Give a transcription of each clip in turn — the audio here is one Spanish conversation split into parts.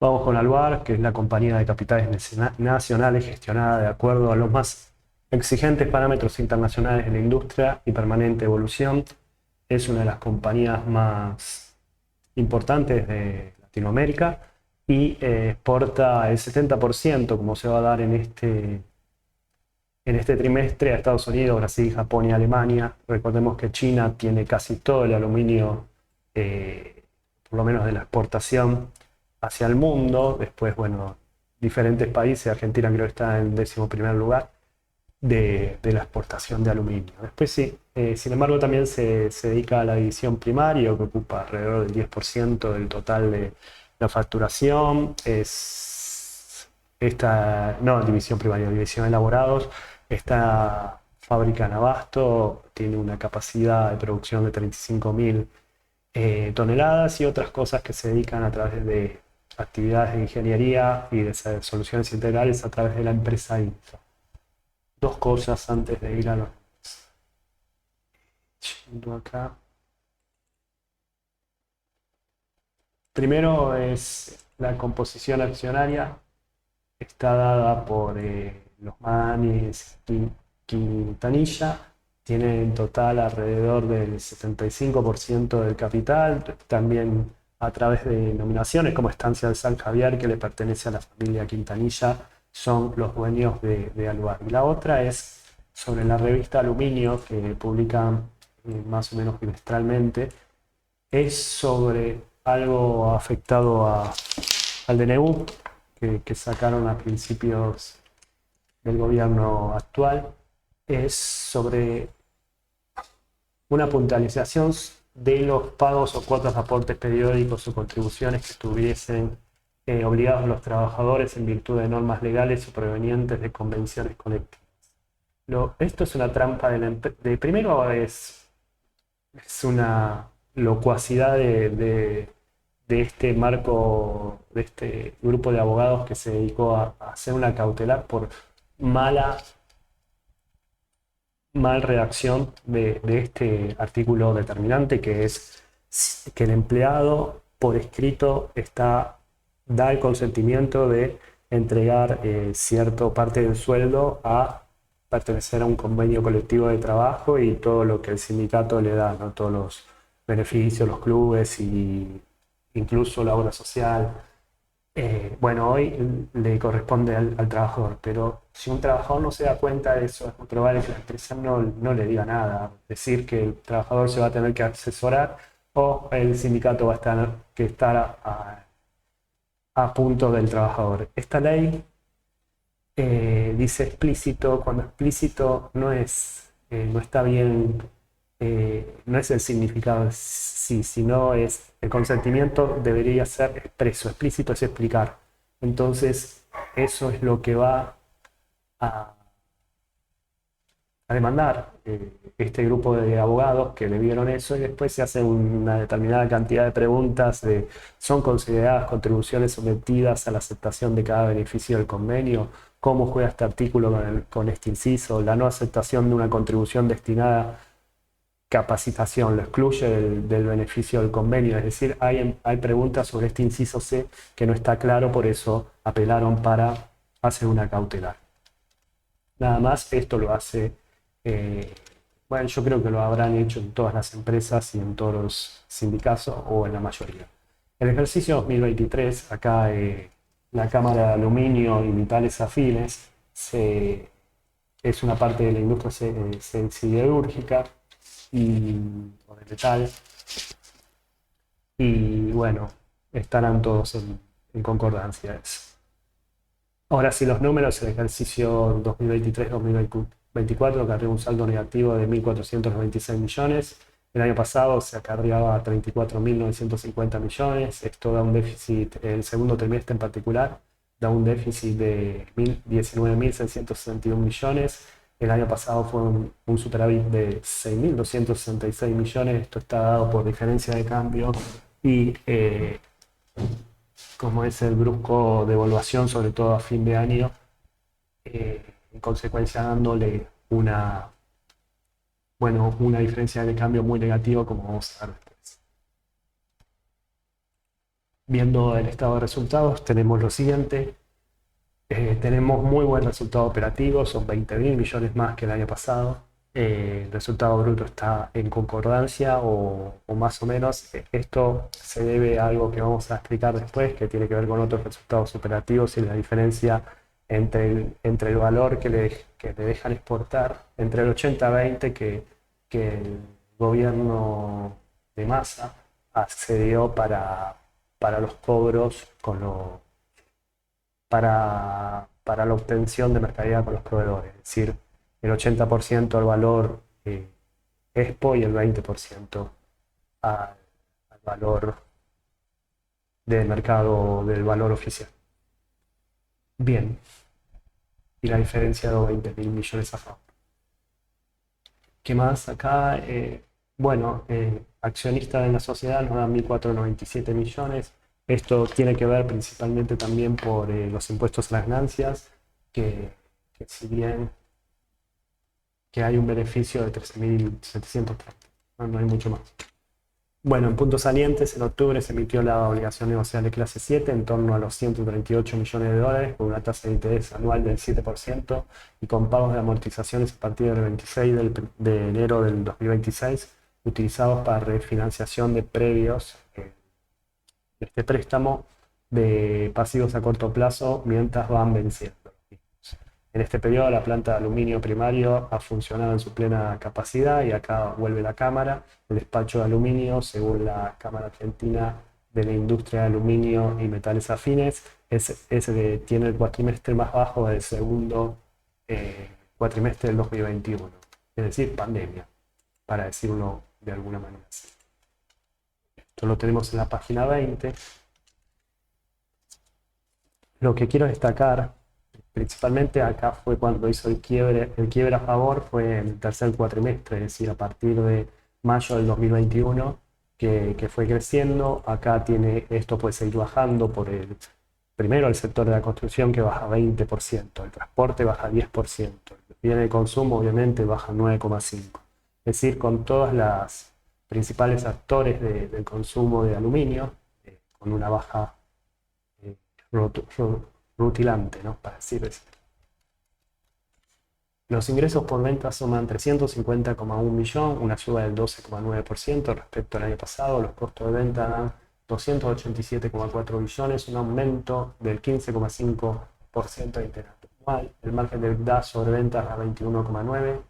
Vamos con Alvar, que es la compañía de capitales nacionales gestionada de acuerdo a los más exigentes parámetros internacionales de la industria y permanente evolución. Es una de las compañías más importantes de Latinoamérica y exporta el 70%, como se va a dar en este trimestre, a Estados Unidos, Brasil, Japón y Alemania. Recordemos que China tiene casi todo el aluminio, por lo menos de la exportación hacia el mundo. Después, bueno, diferentes países. Argentina creo que está en 11.º lugar de la exportación de aluminio. Después sí, sin embargo también se dedica a la división primaria, que ocupa alrededor del 10% del total de la facturación. Es esta, no división primaria, división elaborados. Esta fábrica en Abasto tiene una capacidad de producción de 35.000 toneladas y otras cosas que se dedican a través de actividades de ingeniería y de soluciones integrales a través de la empresa Infra. Dos cosas antes de ir a los... Yendo acá. Primero es la composición accionaria. Está dada por los Manis y Quintanilla. Tiene en total alrededor del 75% del capital, también a través de nominaciones como Estancia del San Javier, que le pertenece a la familia Quintanilla, son los dueños de Aluar. Y la otra es sobre la revista Aluminio, que publican más o menos trimestralmente, es sobre algo afectado al DNU que sacaron a principios del gobierno actual. Es sobre una puntualización de los pagos o cuotas de aportes periódicos o contribuciones que estuviesen obligados los trabajadores en virtud de normas legales o provenientes de convenciones colectivas. Esto es una trampa primero es una locuacidad de este marco, de este grupo de abogados que se dedicó a hacer una cautelar por mala mal redacción de este artículo determinante, que es que el empleado por escrito da el consentimiento de entregar cierta parte del sueldo a pertenecer a un convenio colectivo de trabajo y todo lo que el sindicato le da, ¿no? Todos los beneficios, los clubes y incluso la obra social. Bueno, hoy le corresponde al trabajador, pero si un trabajador no se da cuenta de eso, es muy probable que la empresa no le diga nada. Decir que el trabajador se va a tener que asesorar o el sindicato va a estar a punto del trabajador. Esta ley dice explícito, cuando explícito no está bien, no es el significado sí, sino es el consentimiento debería ser expreso, explícito es explicar. Entonces, eso es lo que va a, a demandar este grupo de abogados que le vieron eso y después se hace una determinada cantidad de preguntas de ¿son consideradas contribuciones sometidas a la aceptación de cada beneficio del convenio? ¿Cómo juega este artículo con este inciso? La no aceptación de una contribución destinada a capacitación lo excluye del beneficio del convenio. Es decir, hay preguntas sobre este inciso C que no está claro, por eso apelaron para hacer una cautelar. Nada más, esto lo hace, eh, bueno, yo creo que lo habrán hecho en todas las empresas y en todos los sindicatos o en la mayoría. El ejercicio 2023, acá la Cámara de Aluminio y Metales Afines es una parte de la industria siderúrgica o de metal, y bueno, estarán todos en concordancia. Ahora sí, los números, el ejercicio 2023-2024 acarreó un saldo negativo de 1.496 millones. El año pasado se acarreaba 34.950 millones. Esto da un déficit, el segundo trimestre en particular, da un déficit de 19.661 millones. El año pasado fue un superávit de 6.266 millones. Esto está dado por diferencia de cambio y como es el brusco devaluación, sobre todo a fin de año, en consecuencia dándole una diferencia de cambio muy negativa, como vamos a ver después. Viendo el estado de resultados, tenemos lo siguiente. Tenemos muy buen resultado operativo, son 20.000 millones más que el año pasado. El resultado bruto está en concordancia o más o menos. Esto se debe a algo que vamos a explicar después, que tiene que ver con otros resultados operativos y la diferencia entre el valor que le dejan exportar, entre el 80-20 que el gobierno de Massa accedió para los cobros para la obtención de mercadería con los proveedores, es decir, el 80% al valor Expo y el 20% al, al valor del mercado del valor oficial. Bien, y la diferencia de 20.000 millones a favor. ¿Qué más acá? Bueno, accionistas en la sociedad nos dan 1.497 millones. Esto tiene que ver principalmente también por los impuestos a las ganancias, que si bien que hay un beneficio de 13.730, no hay mucho más. Bueno, en puntos salientes, en octubre se emitió la obligación negociable de clase 7 en torno a los 138 millones de dólares con una tasa de interés anual del 7% y con pagos de amortizaciones a partir del 26 de enero del 2026 utilizados para refinanciación de previos de este préstamo de pasivos a corto plazo mientras van venciendo. En este periodo la planta de aluminio primario ha funcionado en su plena capacidad y acá vuelve la cámara. El despacho de aluminio, según la Cámara Argentina de la Industria de Aluminio y Metales Afines, tiene el cuatrimestre más bajo del segundo cuatrimestre del 2021, es decir, pandemia, para decirlo de alguna manera. Esto lo tenemos en la página 20. Lo que quiero destacar principalmente acá fue cuando hizo el quiebre a favor, fue en el tercer cuatrimestre, es decir, a partir de mayo del 2021, que fue creciendo. Acá esto puede seguir bajando primero el sector de la construcción que baja 20%, el transporte baja 10%, el bien de consumo obviamente baja 9,5%. Es decir, con todas las principales actores del consumo de aluminio, con una baja eh, rutilante, ¿no? Para decirlo así. Los ingresos por venta suman 350,1 millón, una suba del 12,9% respecto al año pasado. Los costos de venta dan 287,4 millones, un aumento del 15,5% interanual. El margen de EBITDA sobre ventas a 21,9,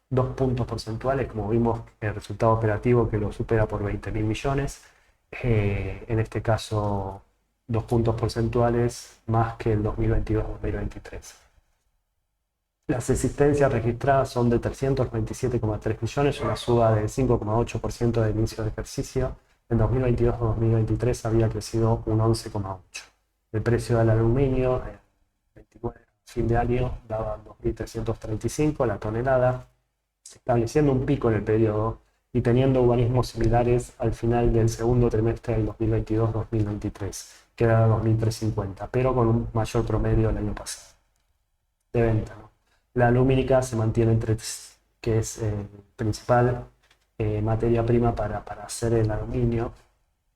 2 puntos porcentuales, como vimos el resultado operativo que lo supera por 20.000 millones. En este caso, 2 puntos porcentuales más que el 2022-2023. Las existencias registradas son de 327,3 millones, una suba del 5,8% de inicio de ejercicio. En 2022-2023 había crecido un 11,8%. El precio del aluminio, 29 fin de año, daba 2.335 la tonelada, estableciendo un pico en el periodo y teniendo organismos similares al final del segundo trimestre del 2022-2023, que era 2.350, pero con un mayor promedio el año pasado de venta, ¿no? La alumínica se mantiene que es principal materia prima para hacer el aluminio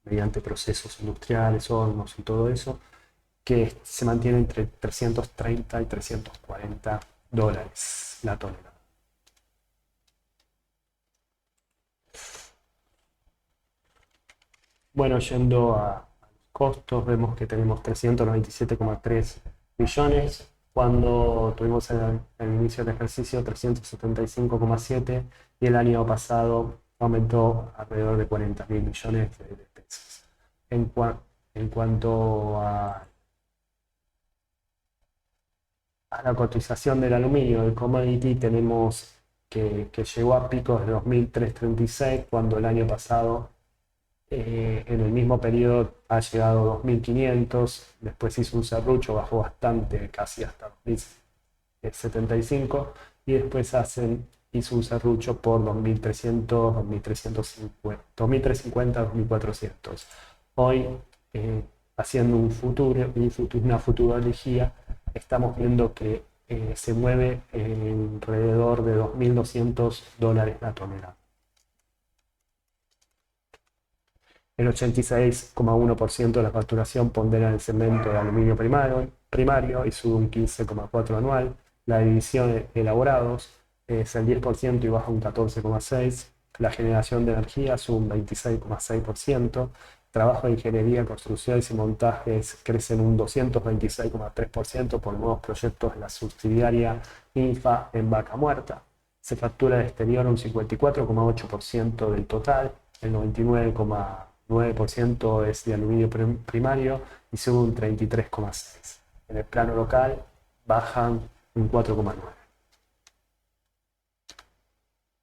mediante procesos industriales, hornos y todo eso, que se mantiene entre 330 y 340 dólares la tonelada. Bueno, yendo a los costos, vemos que tenemos 397,3 millones, cuando tuvimos el inicio del ejercicio 375,7 y el año pasado aumentó alrededor de 40.000 millones de pesos. En cuanto a la cotización del aluminio, el commodity, tenemos que llegó a picos de 2.336 cuando el año pasado en el mismo periodo ha llegado a 2.500, después hizo un serrucho, bajó bastante, casi hasta 2.075, y después hizo un serrucho por 2.300, 2.350, 2.400. Hoy, haciendo una futurología, estamos viendo que se mueve alrededor de 2.200 dólares la tonelada. El 86,1% de la facturación pondera en el segmento de aluminio primario y sube un 15,4% anual. La división de elaborados es el 10% y baja un 14,6%. La generación de energía sube un 26,6%. Trabajo de ingeniería, construcciones y montajes crecen un 226,3% por nuevos proyectos de la subsidiaria INFA en Vaca Muerta. Se factura de exterior un 54,8% del total, el 99,9% es de aluminio primario y sube un 33,6%. En el plano local bajan un 4,9%.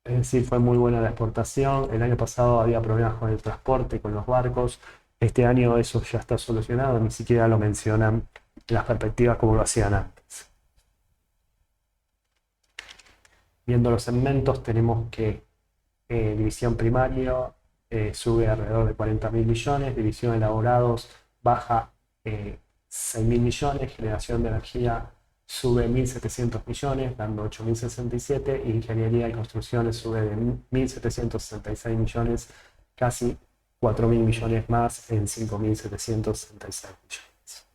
Es decir, fue muy buena la exportación. El año pasado había problemas con el transporte, con los barcos. Este año eso ya está solucionado, ni siquiera lo mencionan en las perspectivas como lo hacían antes. Viendo los segmentos, tenemos que división primario sube alrededor de 40.000 millones, división elaborados baja 6.000 millones, generación de energía sube 1.700 millones, dando 8.067, y ingeniería y construcciones sube de 1.766 millones, casi 4.000 millones más en 5.766 millones.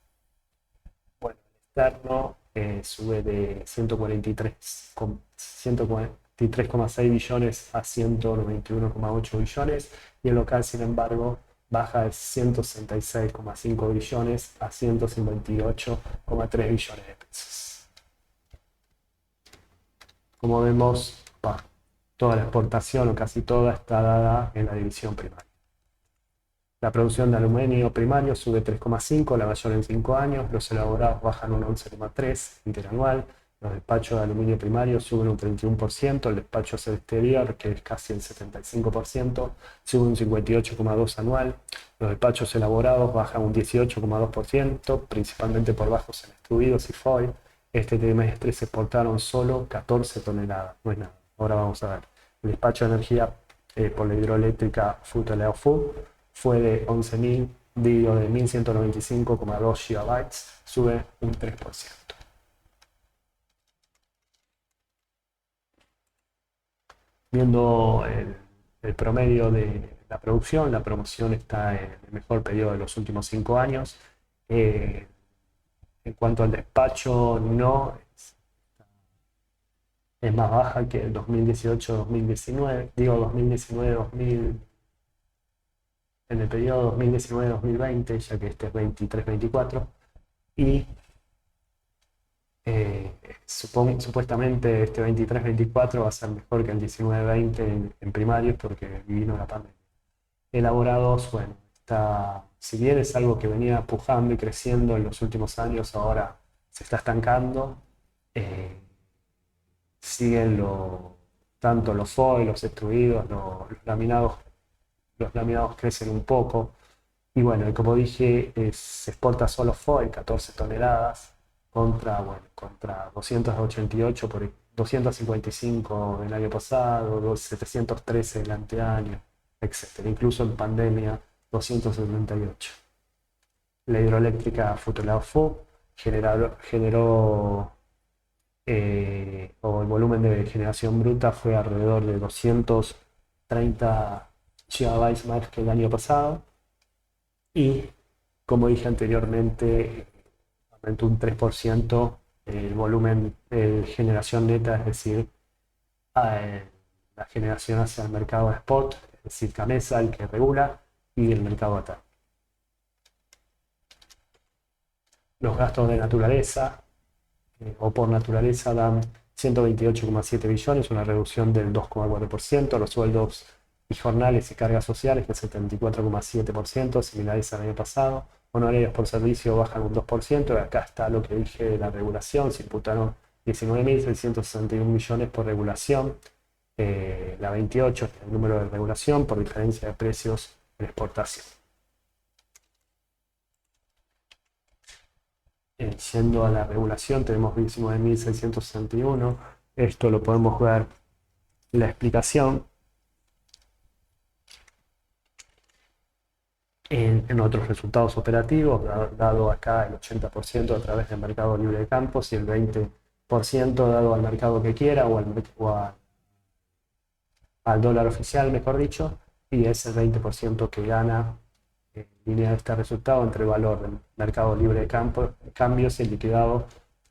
Bueno, el externo sube de 143,6 billones a 191,8 billones, y el local, sin embargo, baja de 166,5 billones a 158,3 billones de pesos. Como vemos, toda la exportación o casi toda está dada en la división primaria. La producción de aluminio primario sube 3,5, la mayor en 5 años. Los elaborados bajan un 11,3 interanual. Los despachos de aluminio primario suben un 31%. El despacho hacia el exterior, que es casi el 75%, sube un 58,2 anual. Los despachos elaborados bajan un 18,2%, principalmente por bajos en extruidos y foil. Este trimestre se exportaron solo 14 toneladas, no es nada. Ahora vamos a ver. El despacho de energía por la hidroeléctrica Futaleufú fue de 1.195,2 gigabytes, sube un 3%. Viendo el promedio de la promoción está en el mejor periodo de los últimos 5 años. En cuanto al despacho, no es más baja que el 2018-2019, digo 2019-2000, en el periodo 2019-2020, ya que este es 23-24, y supuestamente este 23-24 va a ser mejor que el 19-20 en primarios porque vino la pandemia. Elaborados, bueno, si bien es algo que venía pujando y creciendo en los últimos años, ahora se está estancando. Siguen tanto los foil, los extruidos, los laminados crecen un poco. Y bueno, como dije, se exporta solo foil, 14 toneladas, contra 288 por 255 el año pasado, 713 el anteaño, etc. Incluso en pandemia, 278. La hidroeléctrica Futaleufú generó o el volumen de generación bruta fue alrededor de 230 gigabytes más que el año pasado, y como dije anteriormente, aumentó un 3% el volumen de generación neta, es decir, la generación hacia el mercado spot, es decir, CAMESA, el que regula, y el mercado ATAR. Los gastos de naturaleza o por naturaleza dan 128,7 billones, una reducción del 2,4%. Los sueldos y jornales y cargas sociales, que es 74,7%, similares al año pasado. Honorarios por servicio bajan un 2%, y acá está lo que dije de la regulación. Se imputaron 19.661 millones por regulación. La 28 es el número de regulación por diferencia de precios en exportación. Yendo a la regulación, tenemos 19.661. Esto lo podemos ver en la explicación en otros resultados operativos, dado acá el 80% a través del mercado libre de campos y el 20% dado al mercado que quiera o al dólar oficial, mejor dicho, y es el 20% que gana línea de este resultado entre el valor del mercado libre de cambios y el liquidado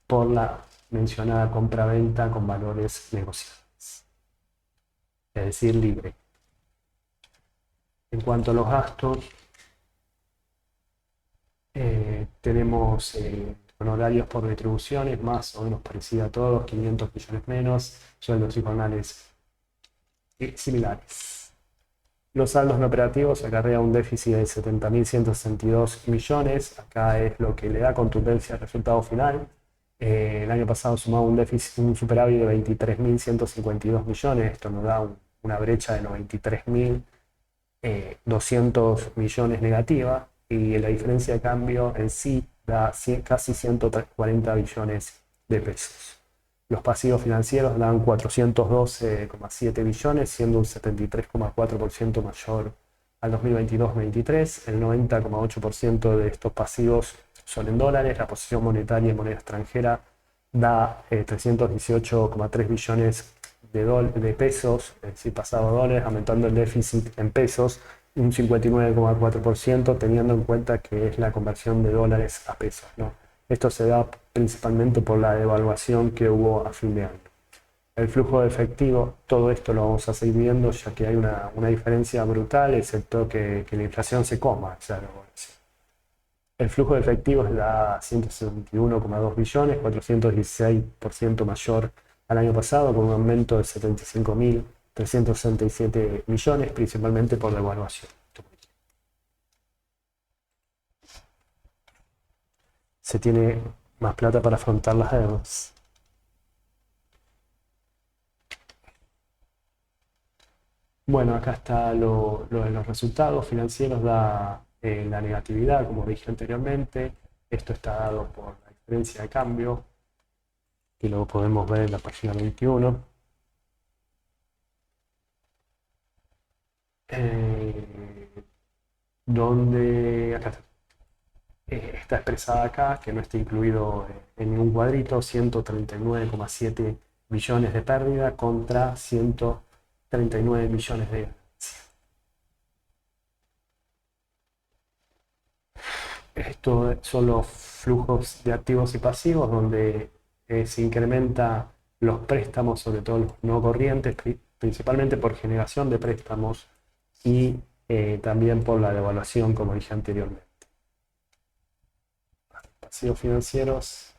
por la mencionada compra-venta con valores negociables, es decir, libre. En cuanto a los gastos, tenemos honorarios por retribuciones, más o menos parecida a todos, 500 millones menos, sueldos y jornales similares. Los saldos no operativos acarrea un déficit de 70.162 millones, acá es lo que le da contundencia al resultado final. El año pasado sumaba un superávit de 23.152 millones, esto nos da una brecha de 93.200 millones negativa, y la diferencia de cambio en sí da casi 140 billones de pesos. Los pasivos financieros dan 412,7 billones, siendo un 73,4% mayor al 2022-23. El 90,8% de estos pasivos son en dólares. La posición monetaria en moneda extranjera da 318,3 billones de pesos, es decir, pasado a dólares, aumentando el déficit en pesos un 59,4%, teniendo en cuenta que es la conversión de dólares a pesos, ¿no? Esto se da principalmente por la devaluación que hubo a fin de año. El flujo de efectivo, todo esto lo vamos a seguir viendo, ya que hay una diferencia brutal, excepto que la inflación se coma esa devaluación. El flujo de efectivo da 161,2 billones, 416% mayor al año pasado, con un aumento de 75.367 millones, principalmente por devaluación. Se tiene más plata para afrontar las deudas. Bueno, acá está lo de los resultados financieros, da la negatividad, como dije anteriormente. Esto está dado por la diferencia de cambio, que lo podemos ver en la página 21. Donde acá está expresada acá, que no está incluido en ningún cuadrito, 139,7 billones de pérdida contra 139 millones de ganancia. Estos son los flujos de activos y pasivos, donde se incrementa los préstamos, sobre todo los no corrientes, principalmente por generación de préstamos y también por la devaluación, como dije anteriormente. Pasivos financieros,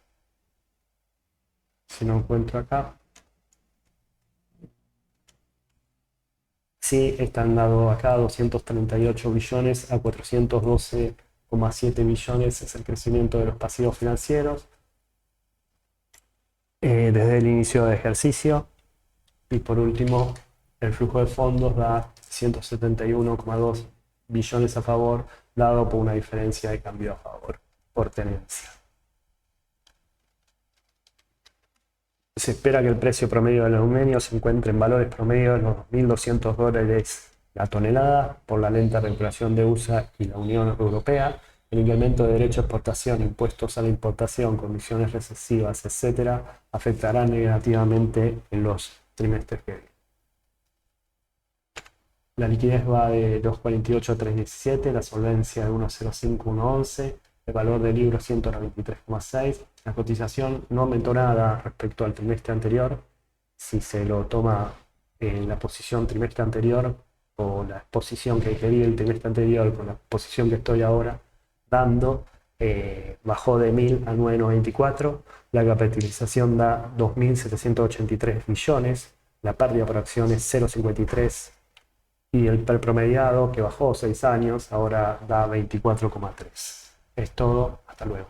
si no encuentro acá. Sí, están dados acá 238 billones a 412,7 billones, es el crecimiento de los pasivos financieros desde el inicio del ejercicio. Y por último, el flujo de fondos da 171,2 billones a favor, dado por una diferencia de cambio a favor por tenencia. Se espera que el precio promedio del aluminio se encuentre en valores promedio de los $2.200 la tonelada por la lenta recuperación de USA y la Unión Europea. El incremento de derecho a exportación, impuestos a la importación, condiciones recesivas, etc., afectarán negativamente en los trimestres que vienen. La liquidez va de 2,48 a 3,17, la solvencia de 1,05 a 1,11, el valor del libro 193,6. La cotización no aumentó nada respecto al trimestre anterior. Si se lo toma en la posición trimestre anterior o la exposición que di el trimestre anterior con la posición que estoy ahora dando, bajó de 1.000 a 9,94. La capitalización da 2.783 millones. La pérdida por acción es 0,53. Y el promediado, que bajó 6 años, ahora da 24,3. Es todo. Hasta luego.